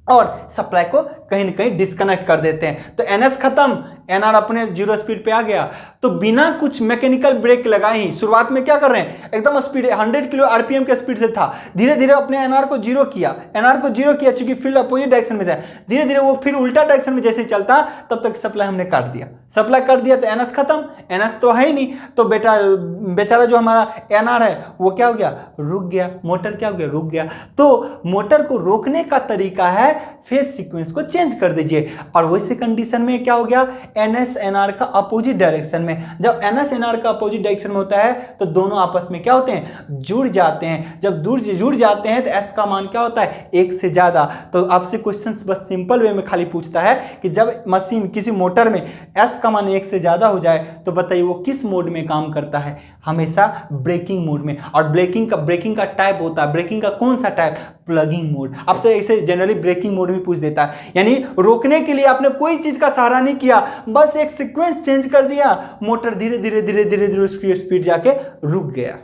और सप्लाई को कहीं ना कहीं डिस्कनेक्ट कर देते हैं। तो NS खत्म, NR अपने जीरो स्पीड पे आ गया। तो बिना कुछ मैकेनिकल ब्रेक लगाए ही शुरुआत में क्या कर रहे हैं, एकदम स्पीड 100 किलो RPM के स्पीड से था, धीरे धीरे अपने NR को जीरो किया, चूंकि फील्ड अपोजिट डायरेक्शन में था, धीरे धीरे वो फिर उल्टा डायरेक्शन में जैसे चलता तब तक सप्लाई हमने काट दिया, तो NS खत्म, NS तो है ही नहीं, तो बेचारा जो हमारा NR है वो क्या हो गया, रुक गया, मोटर क्या हो गया, रुक गया। तो मोटर को रोकने का तरीका है फेज सीक्वेंस को चेंज कर दीजिए, और वैसे कंडीशन में क्या हो गया, NS NR का अपोजिट डायरेक्शन में, जब NS NR का अपोजिट डायरेक्शन में होता है तो दोनों आपस में क्या होते हैं, जुड़ जाते हैं। जब जुड़ जाते हैं तो S का मान क्या होता है, 1 से ज्यादा। तो आपसे क्वेश्चंस बस सिंपल वे में खाली पूछता है कि जब मशीन किसी मोटर में S का मान 1 से ज्यादा हो जाए तो बताइए वो किस मोड में काम करता है, हमेशा ब्रेकिंग मोड में। और ब्रेकिंग का टाइप होता है, ब्रेकिंग का कौन सा टाइप, प्लगिंग मोड। आपसे ऐसे जनरली ब्रेकिंग मोड भी पूछ देता है, यानी रोकने के लिए आपने कोई चीज का सहारा नहीं किया, बस एक सीक्वेंस चेंज कर दिया, मोटर धीरे धीरे उसकी स्पीड जाके रुक गया,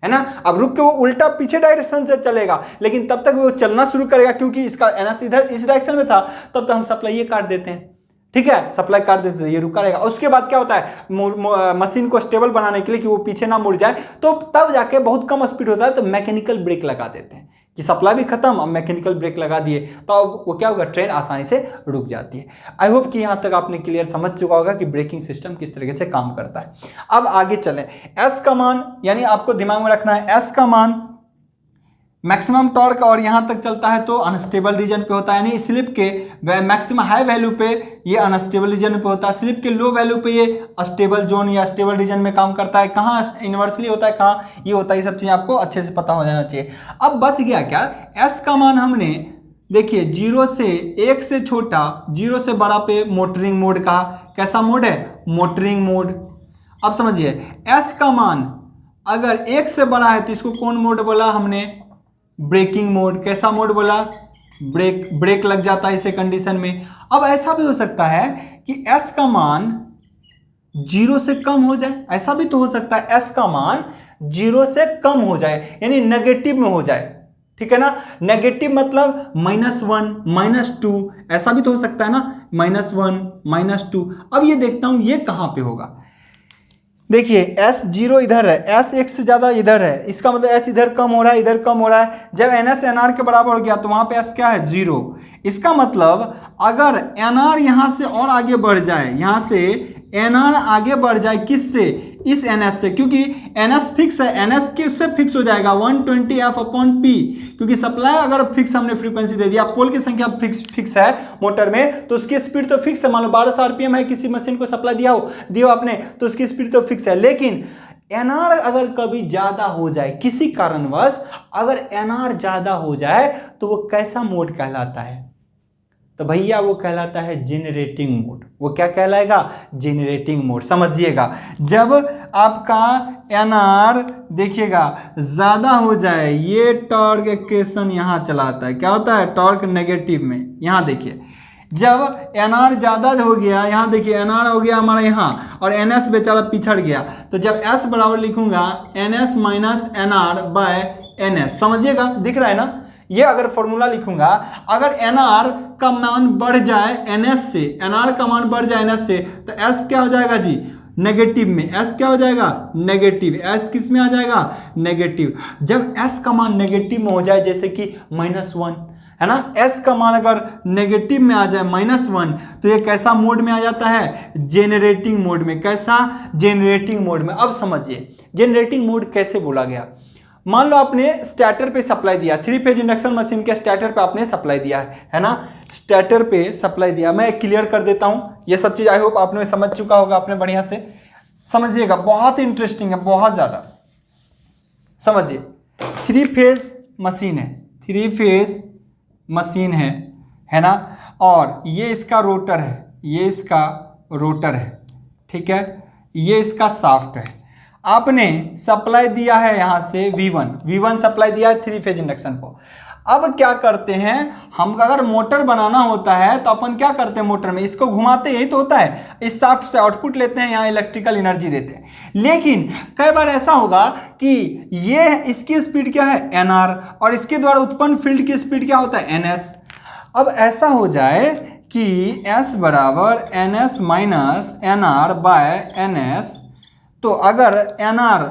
है ना। अब रुक के वो उल्टा पीछे डायरेक्शन से चलेगा, लेकिन तब तक वो चलना शुरू करेगा, क्योंकि इसका NS इधर इस डायरेक्शन में था, तब तक हम सप्लाई ये काट देते हैं, ठीक है, सप्लाई काट देते हैं, ये रुका रहेगा। उसके बाद क्या होता है, मशीन को स्टेबल बनाने के लिए कि वो पीछे ना मुड़ जाए, तो तब जाके बहुत कम स्पीड होता है तो मैकेनिकल ब्रेक लगा देते हैं कि सप्लाई भी खत्म, अब मैकेनिकल ब्रेक लगा दिए तो अब वो क्या होगा, ट्रेन आसानी से रुक जाती है। आई होप कि यहाँ तक आपने क्लियर समझ चुका होगा कि ब्रेकिंग सिस्टम किस तरीके से काम करता है। अब आगे चलें, S का मान, यानी आपको दिमाग में रखना है S का मान मैक्सिमम टॉर्क और यहाँ तक चलता है तो अनस्टेबल रीजन पे होता है, यानी स्लिप के मैक्सिमम हाई वैल्यू पे ये अनस्टेबल रीजन पे होता है, स्लिप के लो वैल्यू पे ये स्टेबल जोन या स्टेबल रीजन में काम करता है। कहाँ इन्वर्सली होता है, कहाँ ये होता है, ये सब चीज़ आपको अच्छे से पता हो जाना चाहिए। अब बच गया क्या, S का मान हमने देखिए 0 से 1 से छोटा 0 से बड़ा पे मोटरिंग मोड का, कैसा मोड है, मोटरिंग मोड। अब समझिए S का मान अगर 1 से बड़ा है तो इसको कौन मोड बोला हमने, ब्रेकिंग मोड। कैसा मोड बोला, ब्रेक लग जाता है इसे कंडीशन में। अब ऐसा भी हो सकता है कि S का मान 0 से कम हो जाए, ऐसा भी तो हो सकता है S का मान 0 से कम हो जाए, यानी नेगेटिव में हो जाए, ठीक है ना। नेगेटिव मतलब -1 -2, ऐसा भी तो हो सकता है ना, -1 -2। अब ये देखता हूं ये कहां पे होगा, देखिए S0 इधर है, S 1 से ज्यादा इधर है, इसका मतलब S इधर कम हो रहा है, इधर कम हो रहा है। जब NS NR के बराबर हो गया तो वहां पे S क्या है, 0। इसका मतलब अगर NR यहां से और आगे बढ़ जाए, यहां से NR आगे बढ़ जाए, किससे, इस NS से, क्योंकि NS फिक्स है, NS किससे फिक्स हो जाएगा, 120F/P, क्योंकि सप्लाई अगर फिक्स हमने फ्रीक्वेंसी दे दिया, पोल की संख्या फिक्स है मोटर में, तो उसकी स्पीड तो फिक्स है। मान लो 1200 RPM है, किसी मशीन को सप्लाई दिया आपने, तो उसकी स्पीड तो फिक्स है। लेकिन NR अगर कभी ज्यादा हो जाए, किसी कारणवश अगर NR ज्यादा हो जाए तो वो कैसा मोड कहलाता है, तो भैया वो कहलाता है जेनरेटिंग मोड। वो क्या कहलाएगा, जेनरेटिंग मोड। समझिएगा, जब आपका NR देखिएगा ज्यादा हो जाए, ये टॉर्क इक्वेशन यहाँ चलाता है, क्या होता है, टॉर्क नेगेटिव में। यहाँ देखिए जब NR ज्यादा हो गया, यहाँ देखिए NR हो गया हमारा यहाँ, और NS बेचारा पिछड़ गया, तो जब S बराबर लिखूंगा NS - NR/NS, समझिएगा, दिख रहा है ना। ये अगर फॉर्मूला लिखूंगा, अगर NR का मान बढ़ जाए NS से, NR का मान बढ़ जाए NS से, तो S क्या हो जाएगा जी, नेगेटिव में। S क्या हो जाएगा, नेगेटिव। S किस में आ जाएगा, नेगेटिव। जब S का मान नेगेटिव में हो जाए, जैसे कि -1 है ना, S का मान अगर नेगेटिव में आ जाए -1, तो ये कैसा मोड में आ जाता है, जेनरेटिंग मोड में। कैसा, जेनरेटिंग मोड में। अब समझिए जेनरेटिंग मोड कैसे बोला गया। मान लो आपने स्टार्टर पे सप्लाई दिया, 3 फेज इंडक्शन मशीन के स्टार्टर पे आपने सप्लाई दिया है ना, स्टार्टर पे सप्लाई दिया। मैं क्लियर कर देता हूं, ये सब चीज आई होप आपने समझ चुका होगा, आपने बढ़िया से समझिएगा, बहुत इंटरेस्टिंग है, बहुत ज्यादा। समझिए 3 फेज मशीन है, 3 फेज मशीन है ना, और ये इसका रोटर है, ये इसका रोटर है, ठीक है, ये इसका शाफ्ट है। आपने सप्लाई दिया है यहां से V1 सप्लाई दिया है 3 फेज इंडक्शन को। अब क्या करते हैं हम, अगर मोटर बनाना होता है तो अपन क्या करते हैं, मोटर में इसको घुमाते, यही तो होता है, इस शाफ्ट से आउटपुट लेते हैं, यहाँ इलेक्ट्रिकल एनर्जी देते हैं। लेकिन कई बार ऐसा होगा कि ये इसकी स्पीड क्या है, NR, और इसके द्वारा उत्पन्न फील्ड की स्पीड क्या होता है, NS। अब ऐसा हो जाए कि S बराबर NS minus NR by NS, तो अगर NR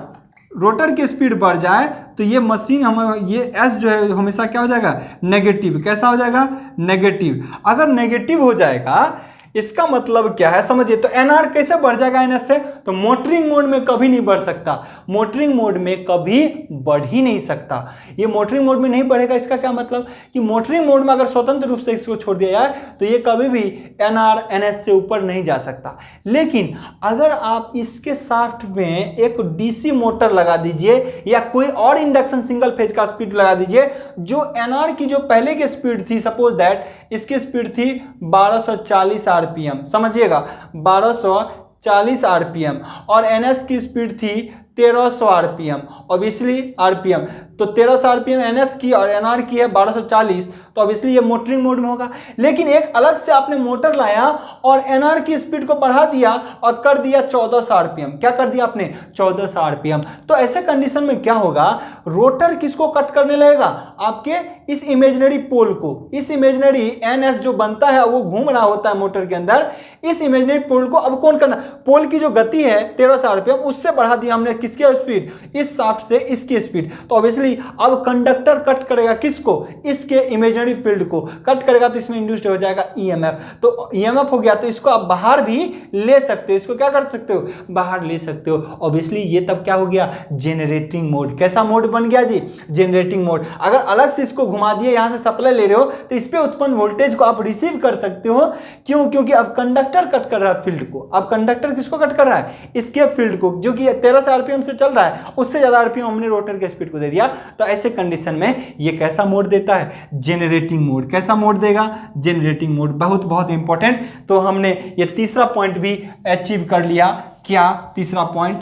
रोटर की स्पीड बढ़ जाए तो ये मशीन हम ये S जो है हमेशा क्या हो जाएगा, नेगेटिव। कैसा हो जाएगा, नेगेटिव। अगर नेगेटिव हो जाएगा इसका मतलब क्या है समझिए, तो NR कैसे बढ़ जाएगा NS से, तो मोटरिंग मोड में कभी नहीं बढ़ सकता, मोटरिंग मोड में कभी बढ़ ही नहीं सकता। ये मोटरिंग मोड में नहीं बढ़ेगा, इसका क्या मतलब कि मोटरिंग मोड में अगर स्वतंत्र रूप से इसको छोड़ दिया जाए तो ये कभी भी NR NS से ऊपर नहीं जा सकता। लेकिन अगर आप इसके साथ में एक DC मोटर लगा दीजिए या कोई और इंडक्शन सिंगल फेज का स्पीड लगा दीजिए, जो NR की जो पहले की स्पीड थी, सपोज दैट इसकी स्पीड थी 1240 आरपीएम, समझिएगा 1240 आरपीएम, और NS की स्पीड थी 1300 आरपीएम, ऑब्वियसली आरपीएम, तो 1300 आरपीएम NS की और NR की है 1240, तो ऑब्वियसली ये मोटरिंग मोड में होगा। लेकिन एक अलग से आपने मोटर लाया और NR की स्पीड को बढ़ा दिया और कर दिया 1400 आरपीएम। क्या कर दिया आपने, 1400 आरपीएम। तो ऐसे कंडीशन में क्या होगा, रोटर किसको कट करने लगेगा, आपके इस इमेजिनरी पोल को। इस इमेजिनरी NS जो बनता है वो घूम रहा होता है मोटर के अंदर, इस इमेजिनरी पोल को अब कौन करना, पोल की जो गति है 1300 आरपीएम उससे बढ़ा दिया हमने किसकी स्पीड, इस शाफ्ट से इसकी स्पीड। तो ऑब्वियसली अब कंडक्टर कट करेगा किसको, इसके इमेजिनरी फील्ड को कट करेगा, तो इसमें इंड्यूस्ड हो जाएगा EMF। तो EMF हो गया तो इसको आप बाहर भी ले सकते हो, इसको क्या कर सकते हो, बाहर ले सकते हो। ऑब्वियसली ये तब क्या हो गया, जेनरेटिंग मोड। कैसा मोड बन गया जी, जेनरेटिंग मोड। अगर अलग से इसको घुमा दिए, यहां से सप्लाई ले रहे हो तो इस पे उत्पन्न वोल्टेज को आप रिसीव कर सकते हो। क्यों, क्योंकि अब कंडक्टर कट कर रहा है फील्ड को। अब कंडक्टर किसको कट कर रहा है, इसके फील्ड को, जो कि 1300 आरपीएम से चल रहा है, उससे ज्यादा आरपीएम हमने रोटर के स्पीड को दे दिया। तो ऐसे कंडीशन में ये कैसा मोड देता है, जेनरेटिंग मोड। कैसा मोड देगा, जेनरेटिंग मोड। बहुत बहुत इंपॉर्टेंट। तो हमने ये तीसरा पॉइंट भी अचीव कर लिया। क्या, तीसरा पॉइंट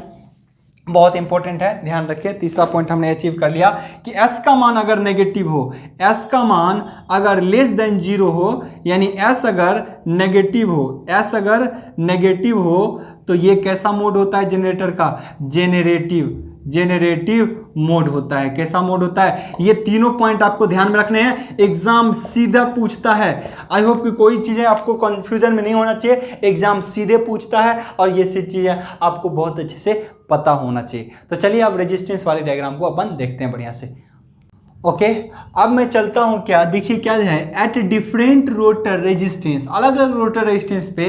बहुत इंपॉर्टेंट है, ध्यान रखिए। तीसरा पॉइंट हमने अचीव कर लिया कि S का मान अगर नेगेटिव हो, S का मान अगर लेस देन 0 हो, यानी S अगर नेगेटिव हो, S अगर नेगेटिव हो, तो ये कैसा मोड होता है जनरेटर का, जेनरेटिव मोड होता है। कैसा मोड होता है, ये तीनों पॉइंट आपको ध्यान में रखने हैं, एग्जाम सीधा पूछता है। आई होप कि कोई चीजें आपको कंफ्यूजन में नहीं होना चाहिए, एग्जाम सीधे पूछता है और ये सब चीजें आपको बहुत अच्छे से पता होना चाहिए। तो चलिए अब रेजिस्टेंस वाले डायग्राम को अपन देखते हैं बढ़िया से। ओके, अब मैं चलता हूं, क्या देखिए क्या है, एट डिफरेंट रोटर रेजिस्टेंस, अलग अलग रोटर रेजिस्टेंस पे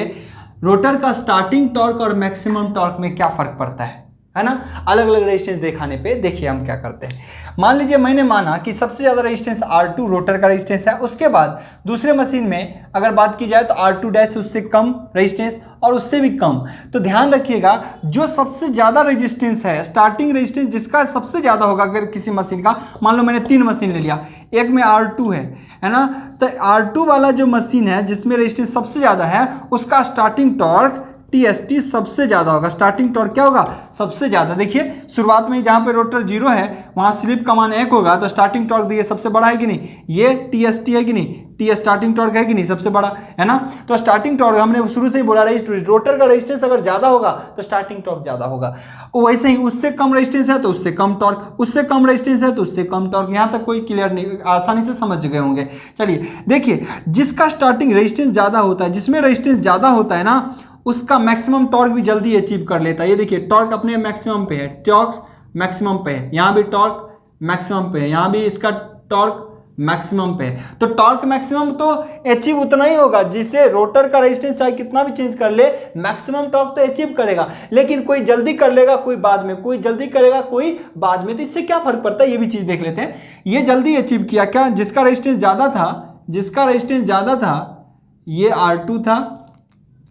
रोटर का स्टार्टिंग टॉर्क और मैक्सिमम टॉर्क में क्या फर्क पड़ता है ना। अलग अलग रेजिस्टेंस दिखाने पे देखिए हम क्या करते हैं। मान लीजिए मैंने माना कि सबसे ज़्यादा रेजिस्टेंस R2 रोटर का रेजिस्टेंस है, उसके बाद दूसरे मशीन में अगर बात की जाए तो R2 डैश उससे कम रेजिस्टेंस और उससे भी कम। तो ध्यान रखिएगा, जो सबसे ज़्यादा रेजिस्टेंस है, स्टार्टिंग रेजिस्टेंस जिसका सबसे ज़्यादा होगा, अगर किसी मशीन का, मान लो मैंने 3 मशीन ले लिया, एक में R2 है ना, तो R2 वाला जो मशीन है जिसमें रेजिस्टेंस सबसे ज़्यादा है, उसका स्टार्टिंग टॉर्क TST सबसे ज्यादा होगा। स्टार्टिंग टॉर्क क्या होगा, सबसे ज्यादा। देखिए शुरुआत में जहां पे रोटर 0 है वहां स्लिप का मान 1 होगा, तो स्टार्टिंग टॉर्क देखिए सबसे बड़ा है कि नहीं, ये TST है कि नहीं, टी स्टार्टिंग टॉर्क है कि नहीं, सबसे बड़ा है ना। तो स्टार्टिंग टॉर्क हमने शुरू से ही बोला, रोटर का रेजिस्टेंस अगर ज्यादा होगा तो स्टार्टिंग टॉर्क ज्यादा होगा। वैसे ही उससे कम रेजिस्टेंस है तो उससे कम टॉर्क, उससे कम रेजिस्टेंस है तो उससे कम टॉर्क। यहां तक कोई क्लियर नहीं, आसानी से समझ गए होंगे। चलिए देखिए, जिसका स्टार्टिंग रेजिस्टेंस ज्यादा होता है, जिसमें रेजिस्टेंस ज्यादा होता है ना, उसका मैक्सिमम टॉर्क भी जल्दी अचीव कर लेता है। ये देखिए टॉर्क अपने मैक्सिमम पे है, टॉर्क मैक्सिमम पे है, यहाँ भी टॉर्क मैक्सिमम पे है, यहाँ भी इसका टॉर्क मैक्सिमम पे है। तो टॉर्क मैक्सिमम तो अचीव उतना ही होगा, जिससे रोटर का रेजिस्टेंस चाहे कितना भी चेंज कर ले, मैक्सिमम टॉर्क तो अचीव करेगा। लेकिन कोई जल्दी कर लेगा, कोई बाद में, कोई जल्दी करेगा, कोई बाद में। तो इससे क्या फर्क पड़ता है, ये भी चीज देख लेते हैं। ये जल्दी अचीव किया क्या, जिसका रेजिस्टेंस ज्यादा था, जिसका रेजिस्टेंस ज्यादा था ये R2 था,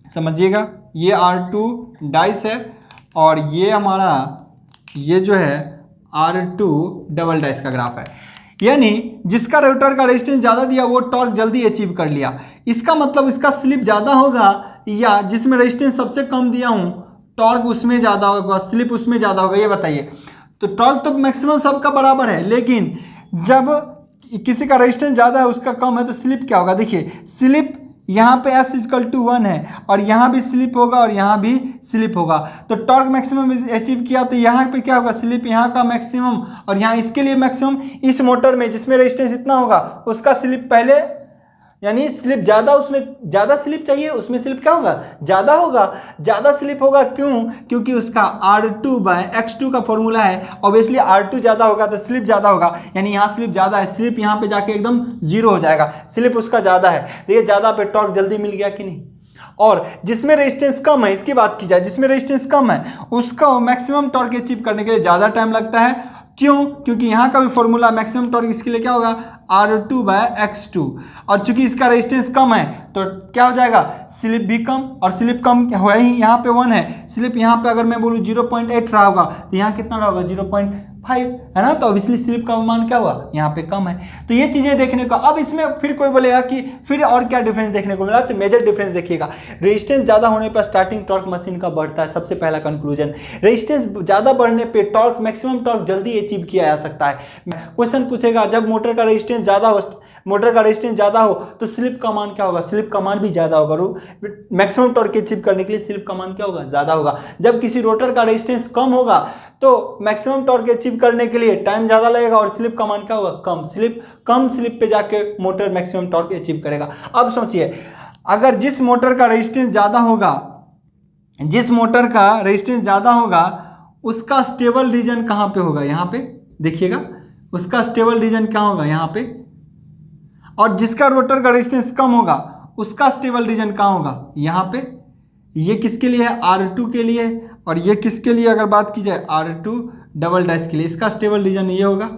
समझिएगा, ये R2 डाइस है और ये हमारा ये जो है R2 डबल डाइस का ग्राफ है। यानी जिसका रोटर का रेजिस्टेंस ज़्यादा दिया वो टॉर्क जल्दी अचीव कर लिया। इसका मतलब इसका स्लिप ज़्यादा होगा, या जिसमें रेजिस्टेंस सबसे कम दिया हूँ टॉर्क उसमें ज़्यादा होगा, स्लिप उसमें ज़्यादा होगा, ये बताइए। तो टॉर्क तो मैक्सिमम सबका बराबर है, लेकिन जब किसी का रेजिस्टेंस ज़्यादा है उसका कम है तो स्लिप क्या होगा। देखिए स्लिप यहाँ पे S = 1 है और यहाँ भी स्लिप होगा और यहाँ भी स्लिप होगा। तो टॉर्क मैक्सिमम अचीव किया तो यहाँ पे क्या होगा, स्लिप यहाँ का मैक्सिमम और यहाँ इसके लिए मैक्सिमम। इस मोटर में जिसमें रेजिस्टेंस इतना होगा उसका स्लिप पहले यानी स्लिप ज़्यादा, उसमें ज़्यादा स्लिप चाहिए, उसमें स्लिप क्या होगा, ज़्यादा होगा, ज़्यादा स्लिप होगा। क्यों? क्योंकि उसका R2/x2 का फॉर्मूला है, ऑब्वियसली R2 ज़्यादा होगा तो स्लिप ज़्यादा होगा, यानी यहाँ स्लिप ज़्यादा है, स्लिप यहाँ पे जाके एकदम जीरो हो जाएगा, स्लिप उसका ज़्यादा है। देखिए ज़्यादा पे टॉर्क जल्दी मिल गया कि नहीं। और जिसमें रेजिस्टेंस कम है, इसकी बात की जाए, जिसमें रेजिस्टेंस कम है उसका मैक्सिमम टॉर्क अचीव करने के लिए ज़्यादा टाइम लगता है। क्यों? क्योंकि यहाँ का भी फॉर्मूला मैक्सिमम टॉर्क इसके लिए क्या होगा, R2/x2, और चूंकि इसका रेजिस्टेंस कम है तो क्या हो जाएगा, स्लिप भी कम, और स्लिप कम है ही, यहाँ पे 1 है, स्लिप यहाँ पे अगर मैं बोलूँ 0.8 रहा होगा तो यहाँ कितना रहा होगा, 0.5, है ना। तो ऑब्वियसली स्लिप का मान क्या हुआ, यहाँ पे कम है। तो ये चीज़ें देखने को, अब इसमें फिर कोई बोलेगा कि फिर और क्या डिफरेंस देखने को मिला, तो मेजर डिफरेंस देखिएगा, रेजिस्टेंस ज़्यादा होने पर स्टार्टिंग टॉर्क मशीन का बढ़ता है, सबसे पहला कंक्लूजन। रेजिस्टेंस ज़्यादा बढ़ने पे टॉर्क, मैक्सिमम टॉर्क जल्दी अचीव किया जा सकता है। क्वेश्चन पूछेगा जब मोटर का रेजिस्टेंस ज़्यादा हो तो स्लिप का मान क्या होगा, स्लिप का मान भी ज़्यादा होगा। मैक्सिमम टॉर्क अचीव करने के लिए स्लिप का मान क्या होगा, ज़्यादा होगा। जब किसी रोटर का रेजिस्टेंस कम होगा तो मैक्सिमम टॉर्क अचीव करने के लिए टाइम ज़्यादा लगेगा और स्लिप का मान क्या होगा, कम स्लिप पे जाके मोटर मैक्सिमम टॉर्क अचीव करेगा। अब सोचिए, अगर जिस मोटर का रेजिस्टेंस ज़्यादा होगा उसका स्टेबल रीजन कहाँ पे होगा, यहाँ पे देखिएगा, उसका स्टेबल रीजन क्या होगा, यहाँ पे। और जिसका रोटर का रेजिस्टेंस कम होगा उसका स्टेबल रीजन कहाँ होगा, यहाँ पे। ये किसके लिए है, R2 के लिए, और ये किसके लिए अगर बात की जाए, R2" के लिए। इसका स्टेबल रीजन ये होगा,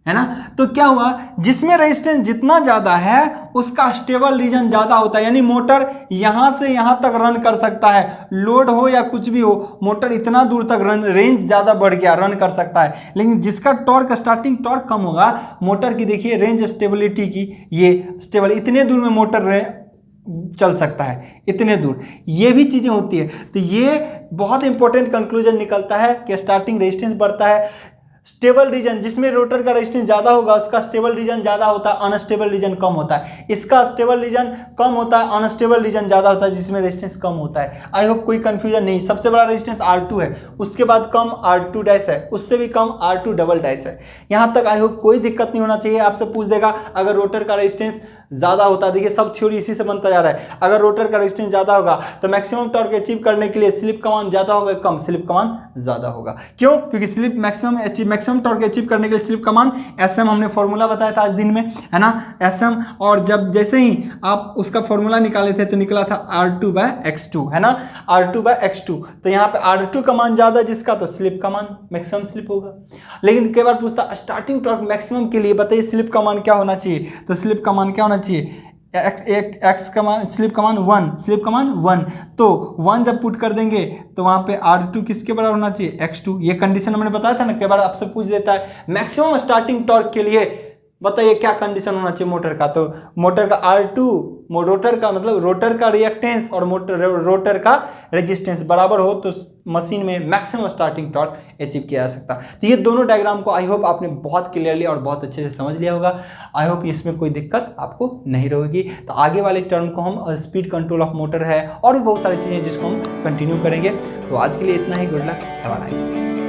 है ना। तो क्या हुआ, जिसमें रेजिस्टेंस जितना ज़्यादा है उसका स्टेबल रीजन ज़्यादा होता है, यानी मोटर यहाँ से यहाँ तक रन कर सकता है, लोड हो या कुछ भी हो, मोटर इतना दूर तक रेंज ज़्यादा बढ़ गया, रन कर सकता है। लेकिन जिसका टॉर्क, स्टार्टिंग टॉर्क कम होगा, मोटर की देखिए रेंज स्टेबिलिटी की, ये स्टेबल, इतने दूर में मोटर चल सकता है, इतने दूर, ये भी चीज़ें होती है। तो ये बहुत इंपॉर्टेंट कंक्लूजन निकलता है कि स्टार्टिंग रेजिस्टेंस बढ़ता है, स्टेबल रीजन, जिसमें रोटर का रेजिस्टेंस ज़्यादा होगा उसका स्टेबल रीजन ज़्यादा होता है, अनस्टेबल रीजन कम होता है। इसका स्टेबल रीजन कम होता है, अनस्टेबल रीजन ज़्यादा होता है, जिसमें रेजिस्टेंस कम होता है। आई होप कोई कंफ्यूजन नहीं। सबसे बड़ा रेजिस्टेंस R2 है, उसके बाद कम R2' है, उससे भी कम R2" है। यहाँ तक आई होप कोई दिक्कत नहीं होना चाहिए। आपसे पूछ देगा अगर रोटर का रेजिस्टेंस ज़्यादा होता है, देखिए सब थ्योरी इसी से बनता जा रहा है, अगर रोटर का रेजिस्टेंस ज़्यादा होगा तो मैक्सिमम टॉर्क अचीव करने के लिए स्लिप का मान ज़्यादा होगा, कम, स्लिप का मान ज़्यादा होगा। क्यों? क्योंकि स्लिप मैक्सिमम टॉर्क अचीव करने के लिए स्लिप का मान SM, हमने फॉर्मूला बताया था आज दिन में, है ना, SM। और जब जैसे ही आप उसका फॉर्मूला निकाले थे तो निकला था R2/x2, है ना, R2/x2। तो यहाँ पे R2 का मान ज़्यादा जिसका, तो स्लिप का मान मैक्सिमम स्लिप होगा। लेकिन कई बार पूछता स्टार्टिंग टॉर्क मैक्सिमम के लिए बताइए स्लिप का मान क्या होना चाहिए, तो स्लिप का मान क्या होना चाहिए, एक्स का मान, स्लिप का मान 1, तो 1 जब पुट कर देंगे तो वहाँ पे R2 किसके बराबर होना चाहिए, x2। ये कंडीशन हमने बताया था ना, कई बार आपसे पूछ देता है मैक्सिमम स्टार्टिंग टॉर्क के लिए बताइए क्या कंडीशन होना चाहिए मोटर का, तो मोटर का R2, रोटर का मतलब रोटर का रिएक्टेंस और रोटर का रेजिस्टेंस बराबर हो तो मशीन में मैक्सिमम स्टार्टिंग टॉर्क अचीव किया जा सकता। तो ये दोनों डायग्राम को आई होप आपने बहुत क्लियरली और बहुत अच्छे से समझ लिया होगा। आई होप इसमें कोई दिक्कत आपको नहीं रहेगी। तो आगे वाले टर्म को हम स्पीड कंट्रोल ऑफ मोटर है और भी बहुत सारी चीज़ें जिसको हम कंटिन्यू करेंगे। तो आज के लिए इतना ही, good luck, have a nice day.